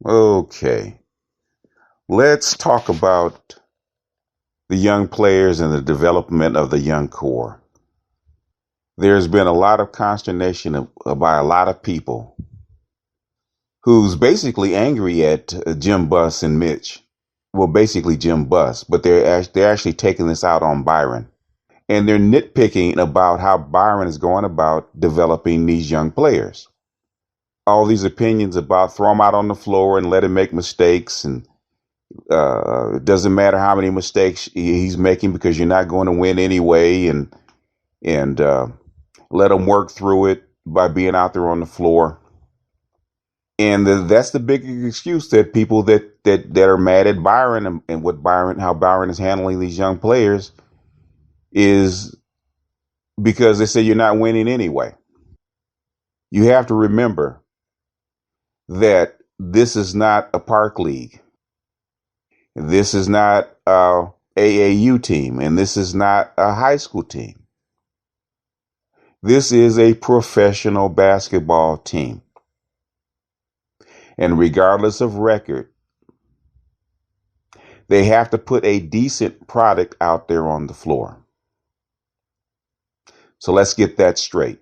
Okay, let's talk about the young players and the development of the young core. There's been a lot of consternation by a lot of people who's basically angry at Jim Buss and Mitch. Well, basically Jim Buss, but they're actually taking this out on Byron, and they're nitpicking about how Byron is going about developing these young players. All these opinions about throw him out on the floor and let him make mistakes, and it doesn't matter how many mistakes he's making because you're not going to win anyway, and let him work through it by being out there on the floor. And that's the big excuse that people that are mad at Byron and how Byron is handling these young players is because they say you're not winning anyway. You have to remember that this is not a park league. This is not a AAU team, and this is not a high school team. This is a professional basketball team. And regardless of record, they have to put a decent product out there on the floor. So let's get that straight.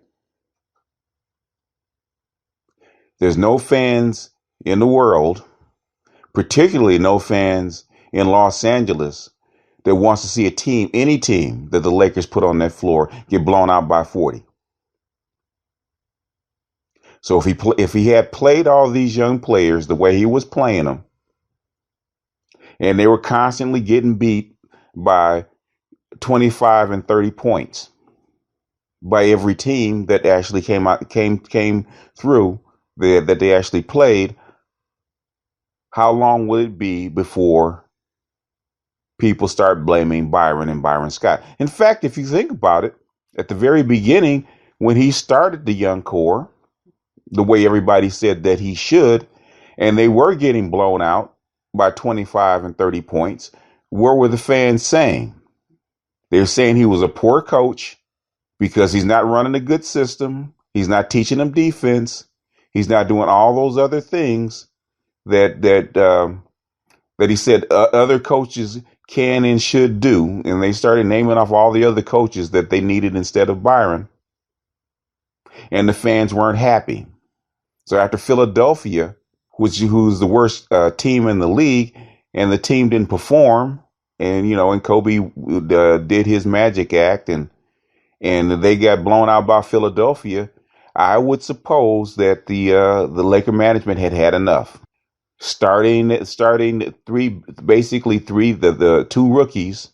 There's no fans in the world, particularly no fans in Los Angeles, that wants to see a team, any team that the Lakers put on that floor, get blown out by 40. So if he had played all these young players the way he was playing them, and they were constantly getting beat by 25 and 30 points by every team that actually came through that they actually played, how long would it be before people start blaming Byron and Byron Scott? In fact, if you think about it, at the very beginning, when he started the young core, the way everybody said that he should, and they were getting blown out by 25 and 30 points, what were the fans saying? They were saying he was a poor coach because he's not running a good system. He's not teaching them defense. He's not doing all those other things that he said other coaches can and should do. And they started naming off all the other coaches that they needed instead of Byron. And the fans weren't happy. So after Philadelphia, who's the worst team in the league, and the team didn't perform, and Kobe did his magic act, and they got blown out by Philadelphia, I would suppose that the Laker management had enough. Starting the two rookies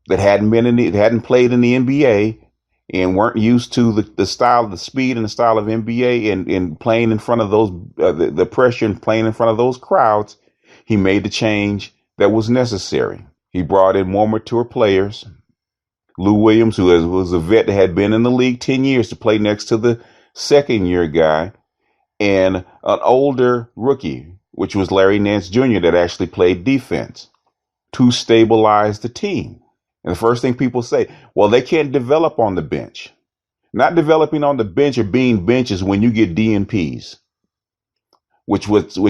that hadn't played in the NBA and weren't used to the style, the speed and the style of NBA, and playing in front of those the pressure and playing in front of those crowds, he made the change that was necessary. He brought in more mature players. Lou Williams, who was a vet that had been in the league 10 years, to play next to the second year guy, and an older rookie, which was Larry Nance Jr., that actually played defense to stabilize the team. And the first thing people say, well, they can't develop on the bench. Not developing on the bench or being benches when you get DNPs, which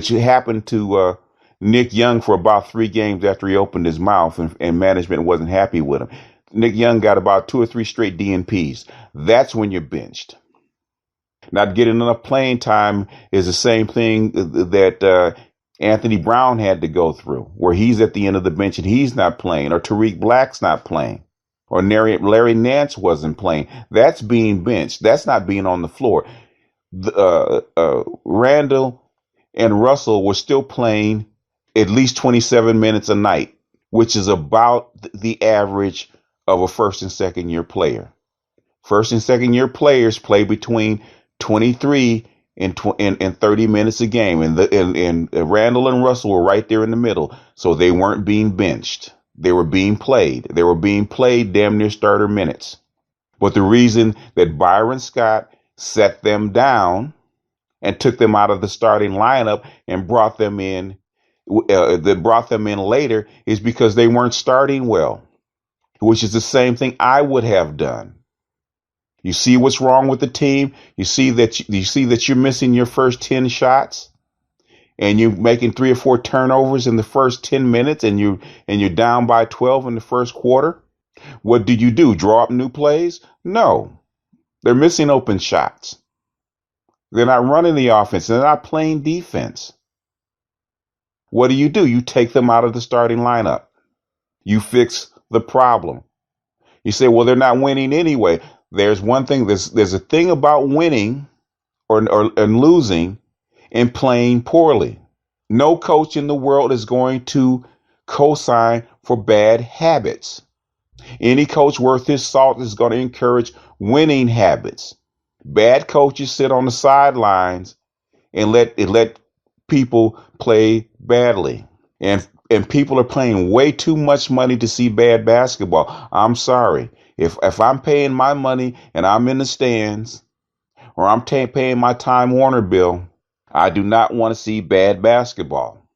happened to Nick Young for about 3 games after he opened his mouth, and management wasn't happy with him. Nick Young got about 2 or 3 straight DNPs. That's when you're benched. Not getting enough playing time is the same thing that Anthony Brown had to go through, where he's at the end of the bench and he's not playing, or Tariq Black's not playing, or Larry Nance wasn't playing. That's being benched. That's not being on the floor. Randall and Russell were still playing at least 27 minutes a night, which is about the average of a first and second year player. First and second year players play between 23 and 30 minutes a game. And Randall and Russell were right there in the middle. So they weren't being benched. They were being played. They were being played damn near starter minutes. But the reason that Byron Scott set them down and took them out of the starting lineup and brought them in later is because they weren't starting well, which is the same thing I would have done. You see what's wrong with the team. You see that you're missing your first 10 shots, and you're making 3 or 4 turnovers in the first 10 minutes and you're down by 12 in the first quarter, what do? Draw up new plays? No. They're missing open shots. They're not running the offense. They're not playing defense. What do? You take them out of the starting lineup. You fix the problem. You say, well, they're not winning anyway. There's one thing. There's a thing about winning or and losing and playing poorly. No coach in the world is going to co-sign for bad habits. Any coach worth his salt is going to encourage winning habits. Bad coaches sit on the sidelines and let people play badly. And people are paying way too much money to see bad basketball. I'm sorry. If I'm paying my money and I'm in the stands or I'm paying my Time Warner bill, I do not want to see bad basketball.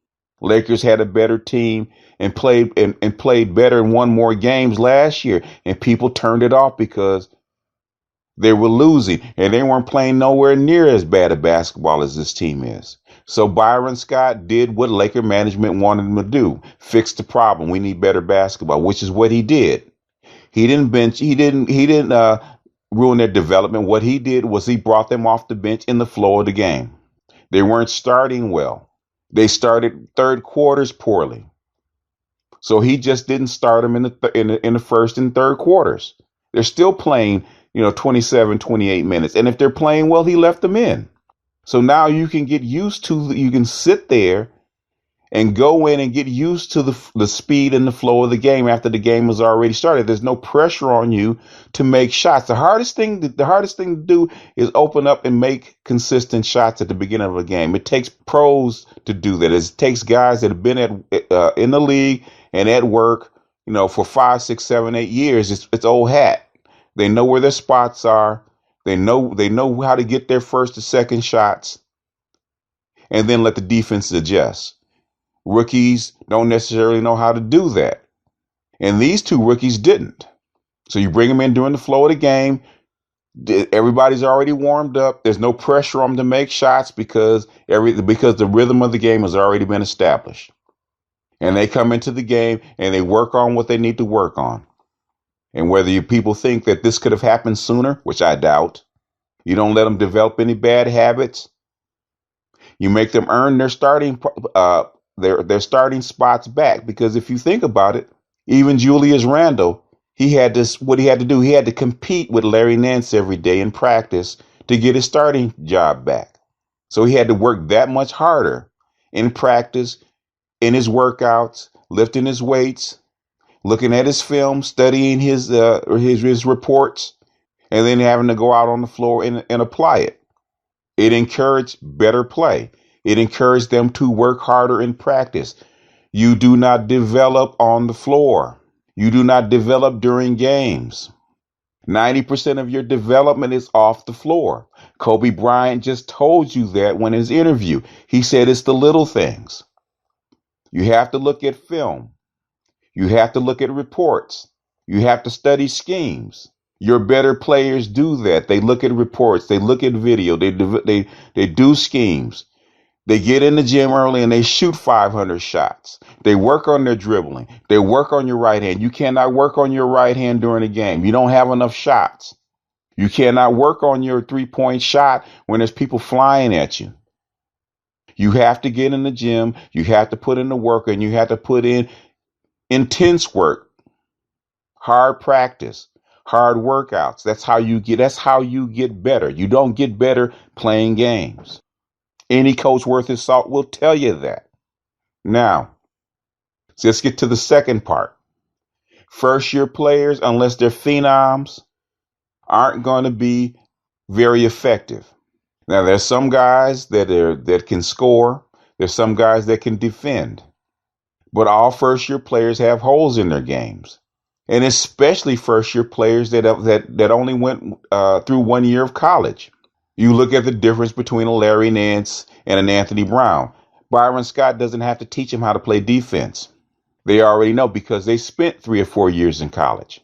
Lakers had a better team and played better and won more games last year, and people turned it off because they were losing and they weren't playing nowhere near as bad a basketball as this team is. So Byron Scott did what Laker management wanted him to do: fix the problem. We need better basketball, which is what he did. He didn't bench. He didn't ruin their development. What he did was he brought them off the bench in the flow of the game. They weren't starting well. They started third quarters poorly. So he just didn't start them in the first and third quarters. They're still playing, 27, 28 minutes. And if they're playing well, he left them in. So now you can you can sit there and go in and get used to the speed and the flow of the game after the game has already started. There's no pressure on you to make shots. The hardest thing to do is open up and make consistent shots at the beginning of a game. It takes pros to do that. It takes guys that have been in the league and at work, for 5, 6, 7, 8 years. It's old hat. They know where their spots are. They know how to get their first or second shots, and then let the defense adjust. Rookies don't necessarily know how to do that. And these two rookies didn't. So you bring them in during the flow of the game. Everybody's already warmed up. There's no pressure on them to make shots because the rhythm of the game has already been established. And they come into the game and they work on what they need to work on. And whether people think that this could have happened sooner, which I doubt, you don't let them develop any bad habits. You make them earn their starting spots back, because if you think about it, even Julius Randle, what he had to do. He had to compete with Larry Nance every day in practice to get his starting job back. So he had to work that much harder in practice, in his workouts, lifting his weights, looking at his film, studying his reports, and then having to go out on the floor and apply it. It encouraged better play. It encouraged them to work harder in practice. You do not develop on the floor. You do not develop during games. 90% of your development is off the floor. Kobe Bryant just told you that when his interview. He said it's the little things. You have to look at film. You have to look at reports. You have to study schemes. Your better players do that. They look at reports. They look at video. They do schemes. They get in the gym early and they shoot 500 shots. They work on their dribbling. They work on your right hand. You cannot work on your right hand during a game. You don't have enough shots. You cannot work on your 3-point shot when there's people flying at you. You have to get in the gym. You have to put in the work, and you have to put in intense work, hard practice, hard workouts. That's how you get better. You don't get better playing games. Any coach worth his salt will tell you that. Now, let's get to the second part. First year players, unless they're phenoms, aren't going to be very effective. Now, there's some guys that can score. There's some guys that can defend. But all first year players have holes in their games. And especially first year players that only went through 1 year of college. You look at the difference between a Larry Nance and an Anthony Brown. Byron Scott doesn't have to teach him how to play defense. They already know because they spent 3 or 4 years in college.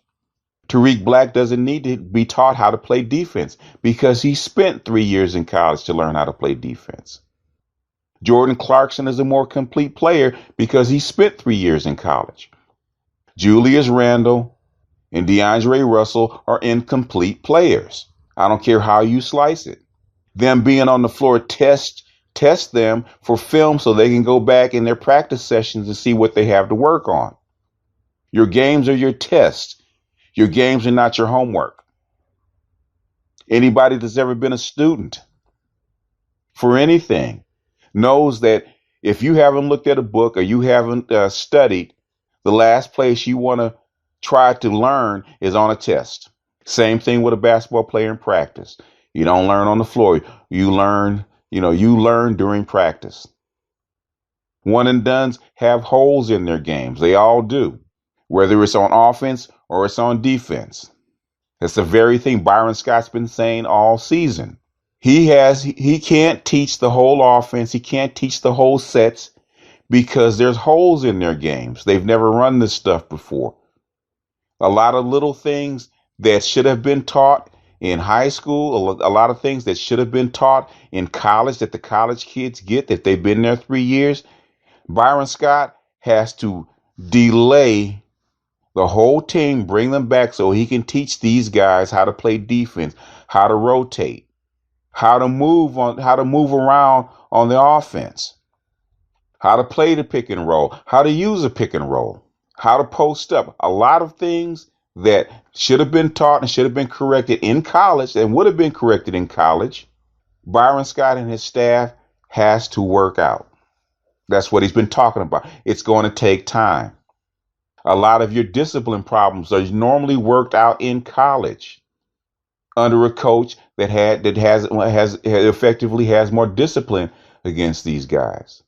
Tariq Black doesn't need to be taught how to play defense because he spent 3 years in college to learn how to play defense. Jordan Clarkson is a more complete player because he spent 3 years in college. Julius Randle and DeAndre Russell are incomplete players. I don't care how you slice it. Them being on the floor test them for film so they can go back in their practice sessions and see what they have to work on. Your games are your tests. Your games are not your homework. Anybody that's ever been a student for anything knows that if you haven't looked at a book or you haven't studied, the last place you want to try to learn is on a test. Same thing with a basketball player in practice. You don't learn on the floor. You learn during practice. One and dones have holes in their games. They all do, whether it's on offense or it's on defense. That's the very thing Byron Scott's been saying all season. He can't teach the whole offense. He can't teach the whole sets because there's holes in their games. They've never run this stuff before. A lot of little things that should have been taught in high school, a lot of things that should have been taught in college that the college kids get that they've been there 3 years. Byron Scott has to delay the whole team, bring them back so he can teach these guys how to play defense, how to rotate, how to move around on the offense, how to play the pick and roll, how to use a pick and roll, how to post up. A lot of things that should have been taught and should have been corrected in college and would have been corrected in college. Byron Scott and his staff has to work out. That's what he's been talking about. It's going to take time. A lot of your discipline problems are normally worked out in college under a coach that effectively has more discipline against these guys.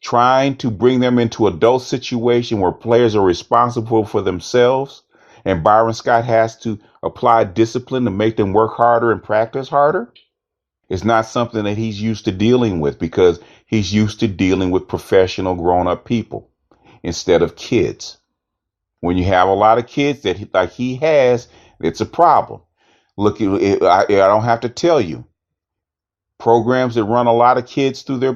Trying to bring them into adult situation where players are responsible for themselves and Byron Scott has to apply discipline to make them work harder and practice harder. It's not something that he's used to dealing with because he's used to dealing with professional grown-up people instead of kids. When you have a lot of kids like he has, it's a problem. Look, I don't have to tell you. Programs that run a lot of kids through their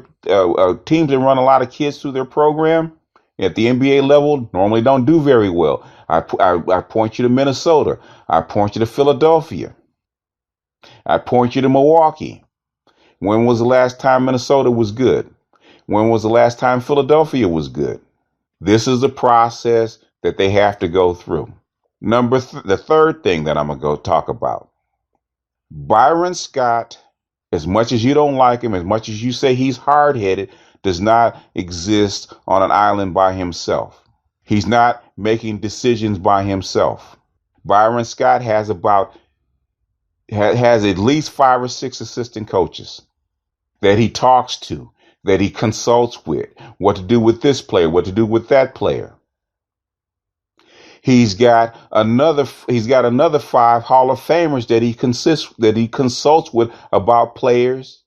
teams that run a lot of kids through their program at the NBA level normally don't do very well. I point you to Minnesota. I point you to Philadelphia. I point you to Milwaukee. When was the last time Minnesota was good? When was the last time Philadelphia was good? This is a process that they have to go through. The third thing that I'm going to go talk about. Byron Scott, as much as you don't like him, as much as you say he's hard-headed, does not exist on an island by himself. He's not making decisions by himself. Byron Scott has at least 5 or 6 assistant coaches that he talks to, that he consults with, what to do with this player, what to do with that player. He's got another 5 Hall of Famers that he consults with about players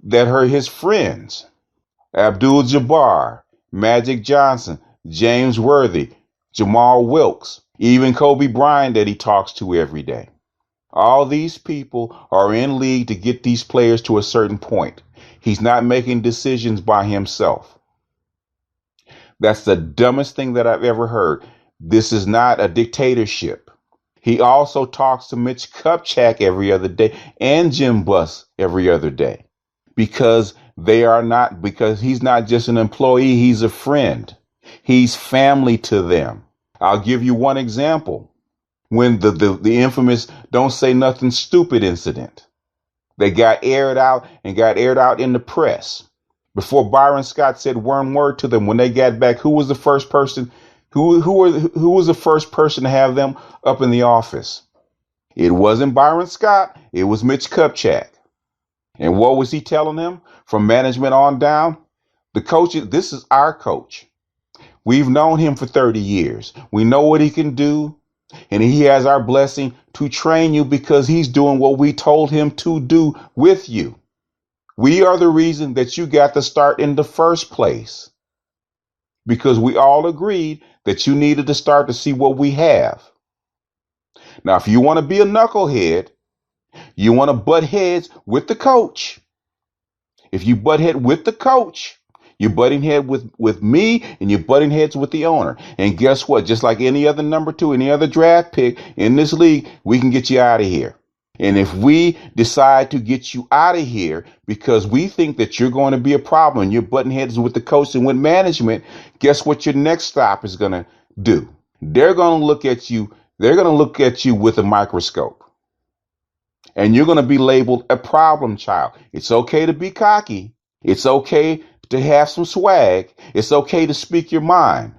that are his friends. Abdul Jabbar, Magic Johnson, James Worthy, Jamal Wilkes, even Kobe Bryant that he talks to every day. All these people are in league to get these players to a certain point. He's not making decisions by himself. That's the dumbest thing that I've ever heard. This is not a dictatorship. He also talks to Mitch Kupchak every other day and Jim Buss every other day because he's not just an employee. He's a friend. He's family to them. I'll give you one example. When the infamous Don't Say Nothing Stupid incident, they got aired out in the press. Before Byron Scott said one word to them, when they got back, who was the first person? Who was the first person to have them up in the office? It wasn't Byron Scott. It was Mitch Kupchak. And what was he telling them from management on down? The coach, this is our coach. We've known him for 30 years. We know what he can do. And he has our blessing to train you because he's doing what we told him to do with you. We are the reason that you got the start in the first place because we all agreed that you needed to start to see what we have. Now, if you want to be a knucklehead, you want to butt heads with the coach. If you butt head with the coach, you're butting head with me, and you're butting heads with the owner. And guess what? Just like any other number two, any other draft pick in this league, we can get you out of here. And if we decide to get you out of here because we think that you're going to be a problem and you're butting heads with the coach and with management, guess what your next stop is going to do? They're going to look at you. They're going to look at you with a microscope. And you're going to be labeled a problem child. It's okay to be cocky. It's okay to have some swag. It's okay to speak your mind.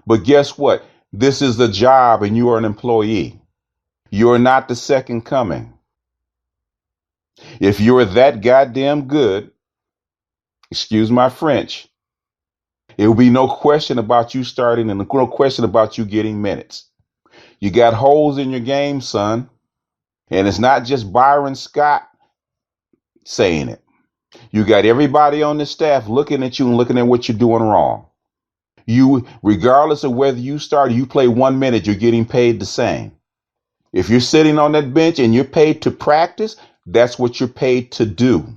But guess what? This is a job and you are an employee. You're not the second coming. If you're that goddamn good, excuse my French, it will be no question about you starting and no question about you getting minutes. You got holes in your game, son. And it's not just Byron Scott saying it. You got everybody on the staff looking at you and looking at what you're doing wrong. You, regardless of whether you start or you play 1 minute, you're getting paid the same. If you're sitting on that bench and you're paid to practice, that's what you're paid to do.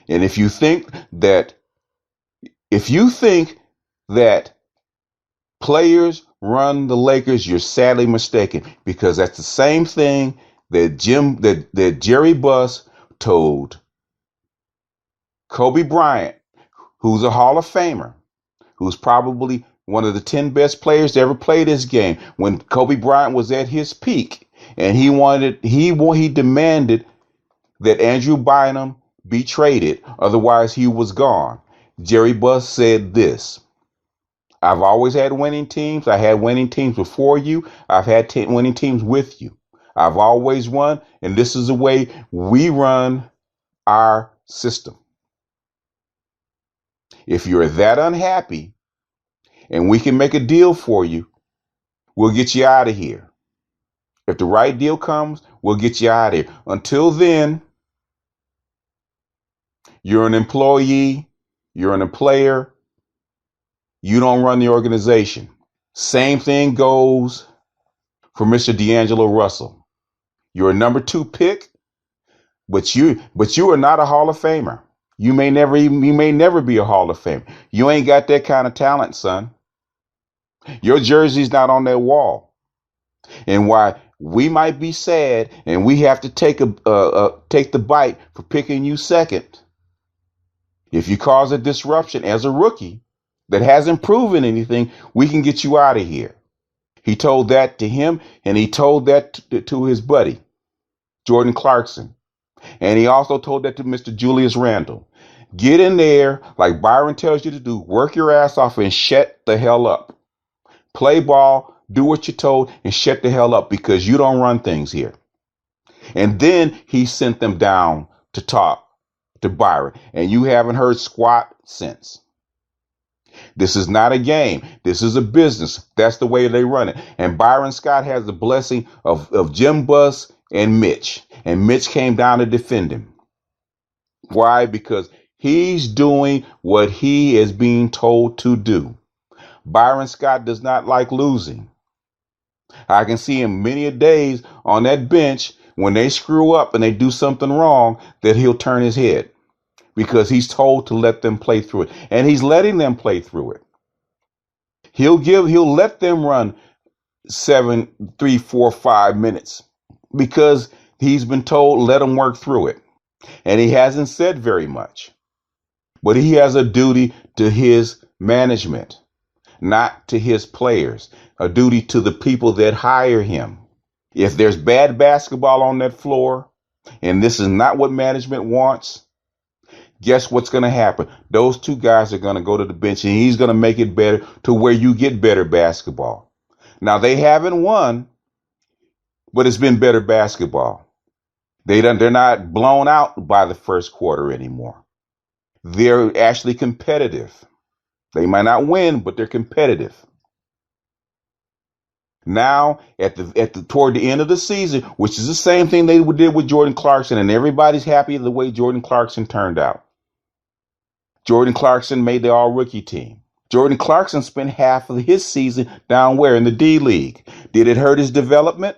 And if you think that players run the Lakers, you're sadly mistaken, because that's the same thing that Jerry Buss told Kobe Bryant, who's a Hall of Famer, who's probably one of the 10 best players to ever play this game. When Kobe Bryant was at his peak, and he demanded that Andrew Bynum be traded, otherwise he was gone. Jerry Buss said this: I've always had winning teams. I had winning teams before you. I've had winning teams with you. I've always won, and this is the way we run our system. If you're that unhappy and we can make a deal for you, we'll get you out of here. If the right deal comes, we'll get you out of here. Until then, you're an employee, you're a player, you don't run the organization. Same thing goes for Mr. D'Angelo Russell. You're a number 2 pick, but you are not a Hall of Famer. You may never be a Hall of Famer. You ain't got that kind of talent, son. Your jersey's not on that wall. And why we might be sad and we have to take the bite for picking you second, if you cause a disruption as a rookie that hasn't proven anything, we can get you out of here. He told that to him, and he told that to his buddy, Jordan Clarkson. And he also told that to Mr. Julius Randle. Get in there, like Byron tells you to do, work your ass off and shut the hell up. Play ball, do what you're told, and shut the hell up, because you don't run things here. And then he sent them down to talk to Byron, and you haven't heard squat since. This is not a game. This is a business. That's the way they run it. And Byron Scott has the blessing of Jim Buss and Mitch. And Mitch came down to defend him. Why? Because he's doing what he is being told to do. Byron Scott does not like losing. I can see him many a days on that bench when they screw up and they do something wrong, that he'll turn his head, because he's told to let them play through it. And he's letting them play through it. He'll let them run 7, 3, 4, 5 minutes, because he's been told, let them work through it. And he hasn't said very much, but he has a duty to his management, not to his players, a duty to the people that hire him. If there's bad basketball on that floor, and this is not what management wants, guess what's going to happen? Those 2 guys are going to go to the bench, and he's going to make it better to where you get better basketball. Now, they haven't won, but it's been better basketball. They're not blown out by the first quarter anymore. They're actually competitive. They might not win, but they're competitive. Now, toward the end of the season, which is the same thing they did with Jordan Clarkson, and everybody's happy the way Jordan Clarkson turned out. Jordan Clarkson made the all-rookie team. Jordan Clarkson spent half of his season down where? In the D-League. Did it hurt his development?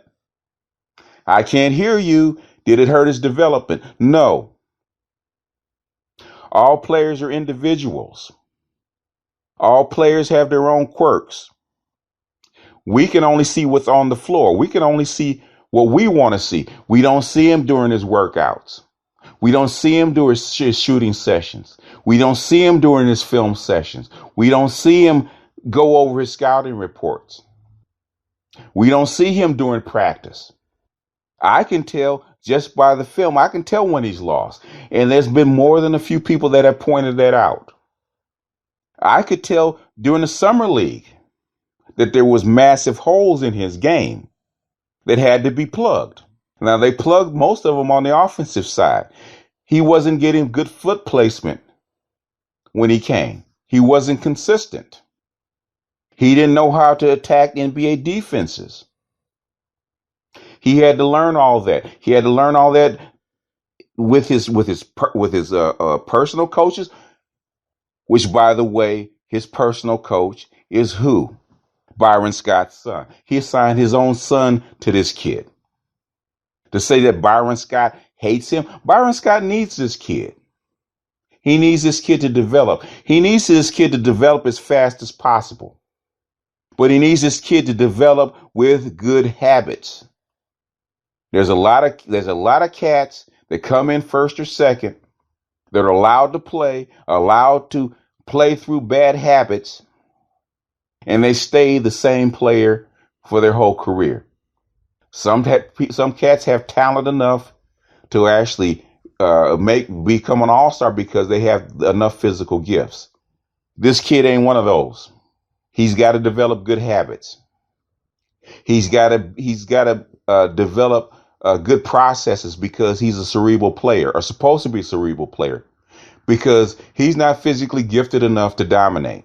I can't hear you. Did it hurt his development? No. All players are individuals. All players have their own quirks. We can only see what's on the floor. We can only see what we want to see. We don't see him during his workouts. We don't see him during his shooting sessions. We don't see him during his film sessions. We don't see him go over his scouting reports. We don't see him during practice. I can tell just by the film. I can tell when he's lost. And there's been more than a few people that have pointed that out. I could tell during the summer league that there was massive holes in his game that had to be plugged. Now, they plugged most of them on the offensive side. He wasn't getting good foot placement when he came. He wasn't consistent. He didn't know how to attack NBA defenses. He had to learn all that. He had to learn all that with his personal coaches, which, by the way, his personal coach is who? Byron Scott's son. He assigned his own son to this kid. To say that Byron Scott hates him, Byron Scott needs this kid. He needs this kid to develop. He needs this kid to develop as fast as possible. But he needs this kid to develop with good habits. There's a lot of cats that come in first or second that are allowed to play through bad habits, and they stay the same player for their whole career. Some cats have talent enough to actually become an all-star because they have enough physical gifts. This kid ain't one of those. He's got to develop good habits. He's got to develop good processes because he's a cerebral player, or supposed to be a cerebral player, because he's not physically gifted enough to dominate.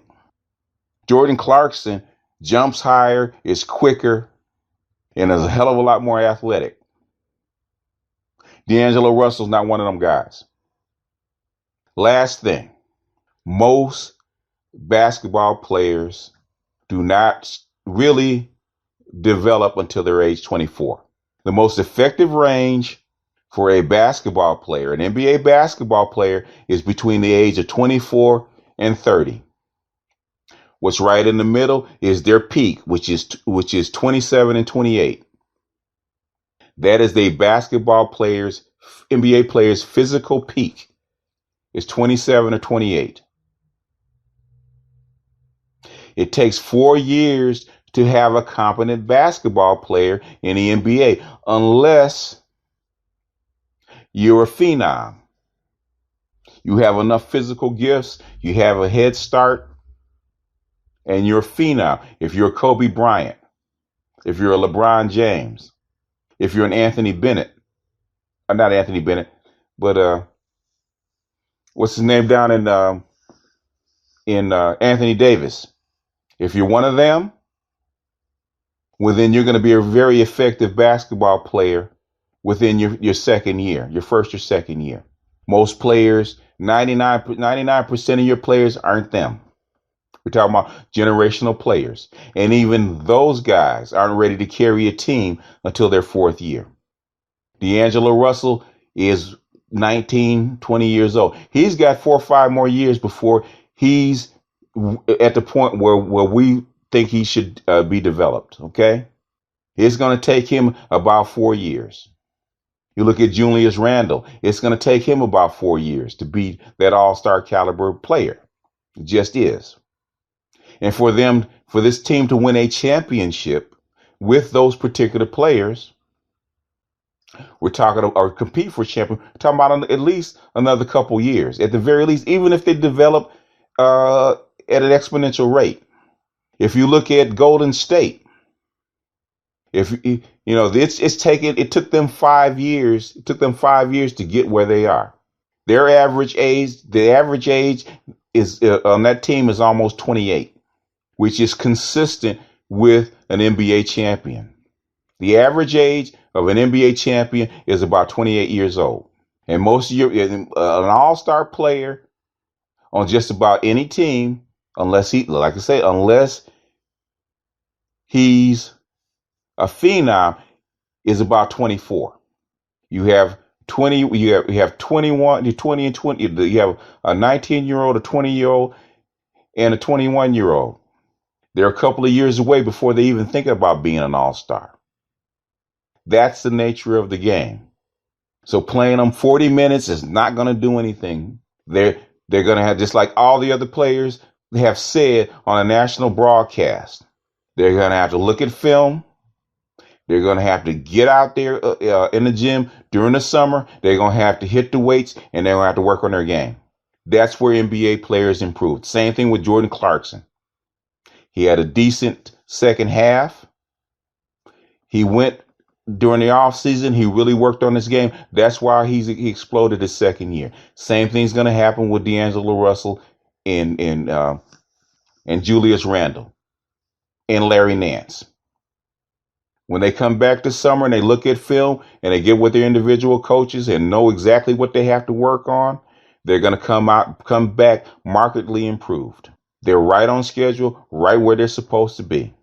Jordan Clarkson jumps higher, is quicker, and is a hell of a lot more athletic. D'Angelo Russell's not one of them guys. Last thing, most basketball players do not really develop until they're age 24. The most effective range for a basketball player, an NBA basketball player, is between the age of 24 and 30. What's right in the middle is their peak, which is 27 and 28. That is the NBA player's physical peak is 27 or 28. It takes 4 years to have a competent basketball player in the NBA, unless you're a phenom. You have enough physical gifts, you have a head start, and you're a phenom. If you're a Kobe Bryant, if you're a LeBron James, if you're an Anthony Bennett, not Anthony Bennett, but what's his name down in Anthony Davis. If you're one of them, well, then you're going to be a very effective basketball player within your second year, your first or second year. Most players, 99% of your players aren't them. We're talking about generational players. And even those guys aren't ready to carry a team until their fourth year. D'Angelo Russell is 19, 20 years old. He's got 4 or 5 more years before he's at the point where we think he should be developed. Okay. It's going to take him about 4 years. You look at Julius Randle. It's going to take him about 4 years to be that all-star caliber player. It just is. And for this team to win a championship with those particular players, we're talking, or compete for champion, we're talking about at least another couple years. At the very least, even if they develop at an exponential rate. If you look at Golden State, it took them 5 years. It took them 5 years to get where they are. The average age is on that team is almost 28, which is consistent with an NBA champion. The average age of an NBA champion is about 28 years old. And most of an all-star player on just about any team, unless he's a phenom, is about 24. You have you have 21, you 20 and 20. You have a 19-year-old, a 20-year-old, and a 21-year-old. They're a couple of years away before they even think about being an all-star. That's the nature of the game. So playing them 40 minutes is not going to do anything. They're going to have, just like all the other players have said on a national broadcast, they're going to have to look at film. They're going to have to get out there in the gym during the summer. They're going to have to hit the weights, and they're going to have to work on their game. That's where NBA players improved. Same thing with Jordan Clarkson. He had a decent second half. He went during the offseason. He really worked on his game. That's why he exploded his second year. Same thing's going to happen with D'Angelo Russell and Julius Randle and Larry Nance. When they come back this summer and they look at film and they get with their individual coaches and know exactly what they have to work on, they're going to come back markedly improved. They're right on schedule, right where they're supposed to be.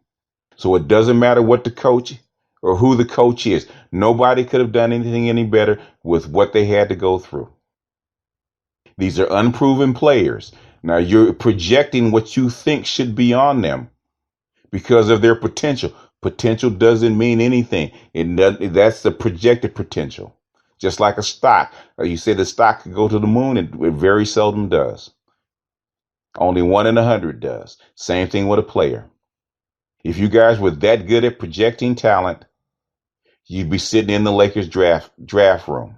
So it doesn't matter what the coach or who the coach is. Nobody could have done anything any better with what they had to go through. These are unproven players. Now you're projecting what you think should be on them because of their potential. Potential doesn't mean anything. That's the projected potential. Just like a stock. You say the stock could go to the moon, it very seldom does. Only 1 in 100 does. Same thing with a player. If you guys were that good at projecting talent, you'd be sitting in the Lakers draft room.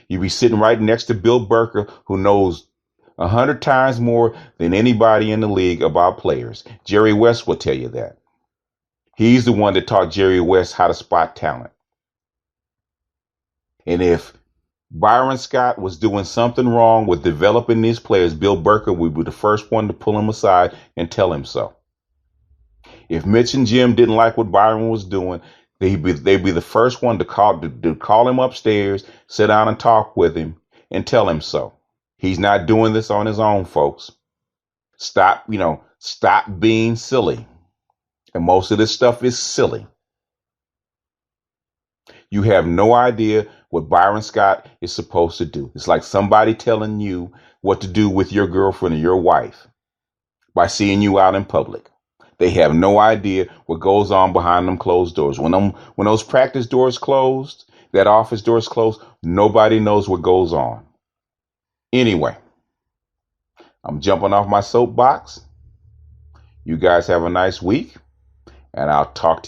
You'd be sitting right next to Bill Burker, who knows 100 times more than anybody in the league about players. Jerry West will tell you that. He's the one that taught Jerry West how to spot talent. And if Byron Scott was doing something wrong with developing these players, Bill Burker would be the first one to pull him aside and tell him so. If Mitch and Jim didn't like what Byron was doing, they'd be the first one to call him upstairs, sit down and talk with him and tell him so. He's not doing this on his own, folks. Stop being silly. And most of this stuff is silly. You have no idea what Byron Scott is supposed to do. It's like somebody telling you what to do with your girlfriend or your wife by seeing you out in public. They have no idea what goes on behind them closed doors. When those practice doors closed, that office doors closed, nobody knows what goes on. Anyway, I'm jumping off my soapbox. You guys have a nice week, and I'll talk to you.